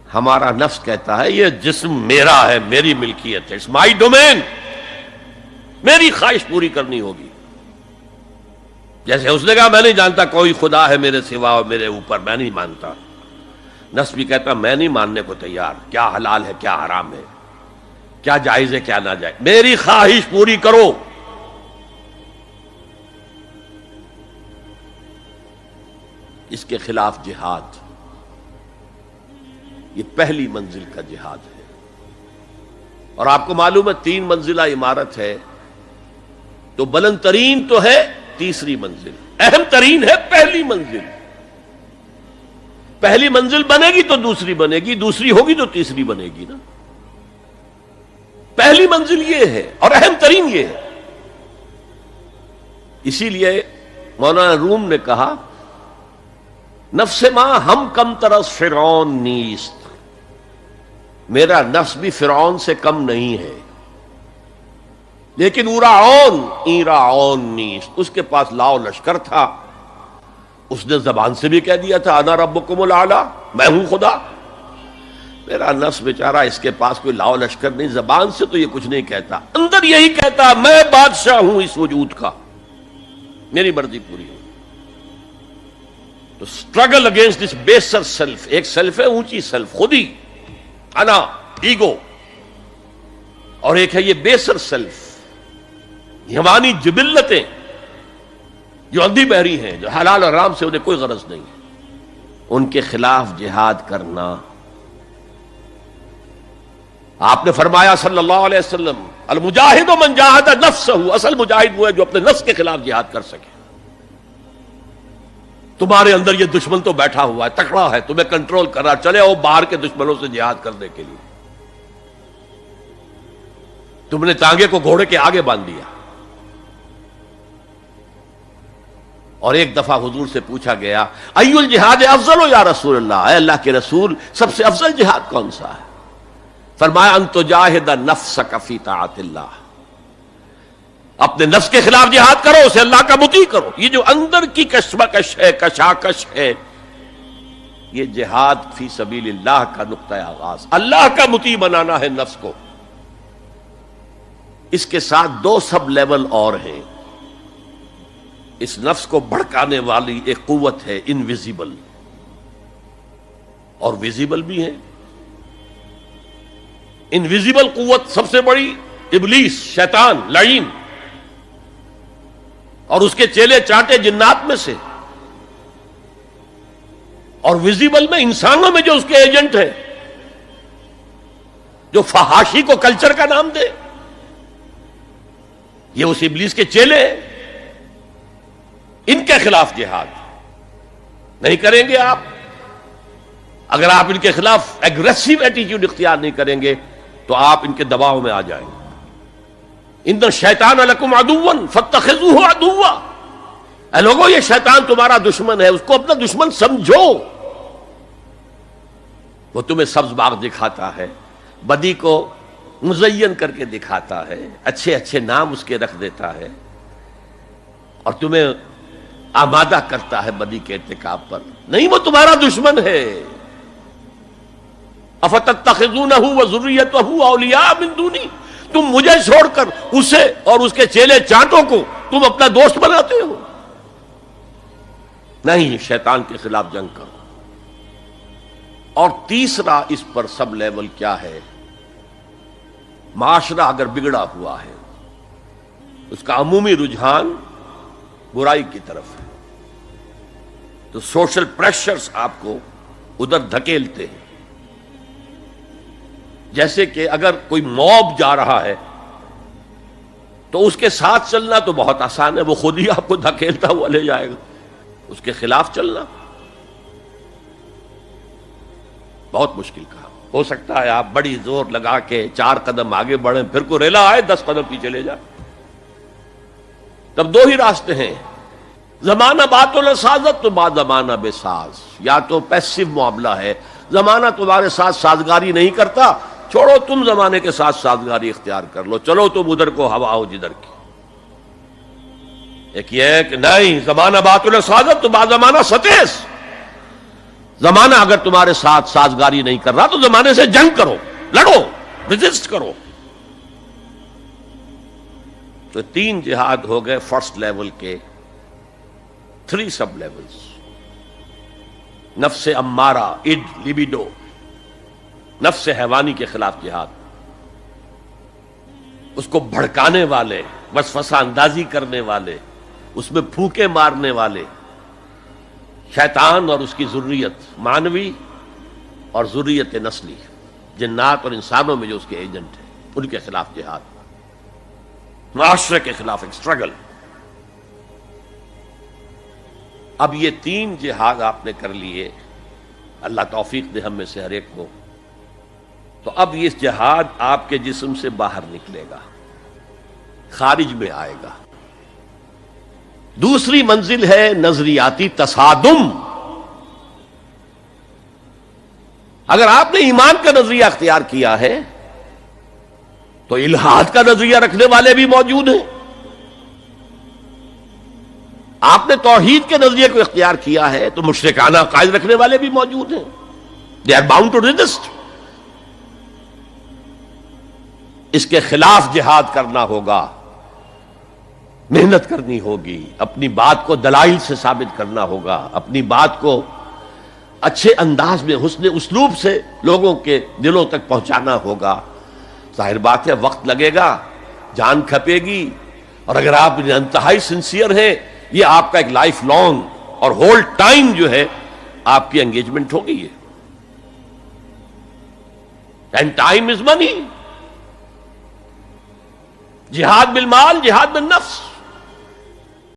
ہمارا نفس کہتا ہے یہ جسم میرا ہے، میری ملکیت ہے، اٹس مائی ڈومین، میری خواہش پوری کرنی ہوگی. جیسے اس نے کہا میں نہیں جانتا کوئی خدا ہے میرے سوا اور میرے اوپر، میں نہیں مانتا. نفس بھی کہتا میں نہیں ماننے کو تیار، کیا حلال ہے کیا حرام ہے، کیا جائز ہے کیا ناجائز، میری خواہش پوری کرو. اس کے خلاف جہاد، یہ پہلی منزل کا جہاد ہے. اور آپ کو معلوم ہے 3 منزلہ عمارت ہے، تو بلند ترین تو ہے تیسری منزل، اہم ترین ہے پہلی منزل. پہلی منزل بنے گی تو دوسری بنے گی، دوسری ہوگی تو تیسری بنے گی نا. پہلی منزل یہ ہے اور اہم ترین یہ ہے. اسی لیے مولانا روم نے کہا نفس ماں ہم کم ترس فرعون نیست، میرا نفس بھی فرعون سے کم نہیں ہے، لیکن ایراعون نیست، اس کے پاس لاؤ لشکر تھا، اس نے زبان سے بھی کہہ دیا تھا انا ربکم الاعلی، میں ہوں خدا. میرا نفس بیچارہ اس کے پاس کوئی لاؤ لشکر نہیں، زبان سے تو یہ کچھ نہیں کہتا، اندر یہی کہتا میں بادشاہ ہوں اس وجود کا، میری مرضی پوری ہو. تو اسٹرگل اگینسٹ دس بیسر سیلف، ایک سیلف ہے اونچی سیلف، خود ہی انا ایگو، اور ایک ہے یہ بیسر سیلف، ہمانی جبلتیں جو اندھی بہری ہیں، جو حلال اور حرام سے انہیں کوئی غرض نہیں، ان کے خلاف جہاد کرنا. آپ نے فرمایا صلی اللہ علیہ وسلم المجاہد من جاہد نفسہ، اصل مجاہد وہ ہے جو اپنے نفس کے خلاف جہاد کر سکے. تمہارے اندر یہ دشمن تو بیٹھا ہوا ہے، تکڑا ہے، تمہیں کنٹرول کر رہا، چلے آؤ باہر کے دشمنوں سے جہاد کرنے کے لیے. تم نے ٹانگے کو گھوڑے کے آگے باندھ دیا. اور ایک دفعہ حضور سے پوچھا گیا ای الجہاد افضل یا رسول اللہ، اے اللہ کے رسول سب سے افضل جہاد کون سا ہے؟ فرمایا ان تجاہد نفسک فی طاعت اللہ، اپنے نفس کے خلاف جہاد کرو، اسے اللہ کا مطیع کرو. یہ جو اندر کی کشمکش ہے، کشاکش ہے، یہ جہاد فی سبیل اللہ کا نقطہ آغاز، اللہ کا مطیع بنانا ہے نفس کو. اس کے ساتھ 2 سب لیول اور ہیں. اس نفس کو بھڑکانے والی ایک قوت ہے انویزیبل، اور ویزیبل بھی ہے. انویزیبل قوت سب سے بڑی ابلیس، شیطان لعین، اور اس کے چیلے چانٹے جنات میں سے، اور ویزیبل میں انسانوں میں جو اس کے ایجنٹ ہیں، جو فحاشی کو کلچر کا نام دے، یہ اس ابلیس کے چیلے ہیں. ان کے خلاف جہاد نہیں کریں گے آپ. اگر آپ ان کے خلاف ایگریسو ایٹیٹیوڈ اختیار نہیں کریں گے تو آپ ان کے دباؤ میں آ جائیں گے. ان الشیطان لکم عدوا فاتخذوہ عدوا، اے لوگوں یہ شیطان تمہارا دشمن ہے، اس کو اپنا دشمن سمجھو. وہ تمہیں سبز باغ دکھاتا ہے، بدی کو مزین کر کے دکھاتا ہے، اچھے اچھے نام اس کے رکھ دیتا ہے، اور تمہیں آمادہ کرتا ہے بدی کے ارتکاب پر. نہیں، وہ تمہارا دشمن ہے. افتتخذونہ وذریتہ اولیاء من دونی، تم مجھے چھوڑ کر اسے اور اس کے چیلے چانٹوں کو تم اپنا دوست بناتے ہو. نہیں، شیطان کے خلاف جنگ کرو. اور تیسرا اس پر سب لیول کیا ہے؟ معاشرہ اگر بگڑا ہوا ہے، اس کا عمومی رجحان برائی کی طرف ہے، تو سوشل پریشرز آپ کو ادھر دھکیلتے ہیں. جیسے کہ اگر کوئی موب جا رہا ہے تو اس کے ساتھ چلنا تو بہت آسان ہے، وہ خود ہی آپ کو دھکیلتا ہوا لے جائے گا. اس کے خلاف چلنا بہت مشکل کام. ہو سکتا ہے آپ بڑی زور لگا کے 4 قدم آگے بڑھیں، پھر کوئی ریلا آئے 10 قدم پیچھے لے جائے. تب 2 ہی راستے ہیں، زمانہ بات و سازت تو بعد زمانہ بے ساز. یا تو پیسو معاملہ ہے، زمانہ تمہارے ساتھ سازگاری نہیں کرتا، چھوڑو تم زمانے کے ساتھ سازگاری اختیار کر لو، چلو تم ادھر کو ہوا ہو جدھر کی. ایک یہ ہے کہ نہیں، زمانہ بات و سازت تو بعد زمانہ ستیس، زمانہ اگر تمہارے ساتھ سازگاری نہیں کر رہا تو زمانے سے جنگ کرو، لڑو، ریزسٹ کرو۔ تو 3 جہاد ہو گئے فرسٹ لیول کے، 3 سب لیولز۔ نفس امارہ، اڈ، لیبیڈو، نفس حیوانی کے خلاف جہاد، اس کو بھڑکانے والے، وسوسہ اندازی کرنے والے، اس میں پھونکے مارنے والے، شیطان اور اس کی ذریت مانوی اور ذریت نسلی، جنات اور انسانوں میں جو اس کے ایجنٹ ہیں، ان کے خلاف جہاد، معاشرے کے خلاف ایک اسٹرگل۔ اب یہ 3 جہاد آپ نے کر لیے، اللہ توفیق دے ہم میں سے ہر ایک کو، تو اب یہ جہاد آپ کے جسم سے باہر نکلے گا، خارج میں آئے گا۔ دوسری منزل ہے نظریاتی تصادم۔ اگر آپ نے ایمان کا نظریہ اختیار کیا ہے تو الحاد کا نظریہ رکھنے والے بھی موجود ہیں۔ آپ نے توحید کے نظریے کو اختیار کیا ہے تو مشرکانہ عقائد رکھنے والے بھی موجود ہیں۔ They are bound to resist. اس کے خلاف جہاد کرنا ہوگا، محنت کرنی ہوگی، اپنی بات کو دلائل سے ثابت کرنا ہوگا، اپنی بات کو اچھے انداز میں، حسن اسلوب سے لوگوں کے دلوں تک پہنچانا ہوگا۔ ظاہر بات ہے وقت لگے گا، جان کھپے گی، اور اگر آپ انتہائی سنسیئر ہیں، یہ آپ کا ایک لائف لانگ اور ہول ٹائم جو ہے آپ کی انگیجمنٹ ہوگی یہ۔ اینڈ ٹائم از منی۔ جہاد بالمال، جہاد بالنفس۔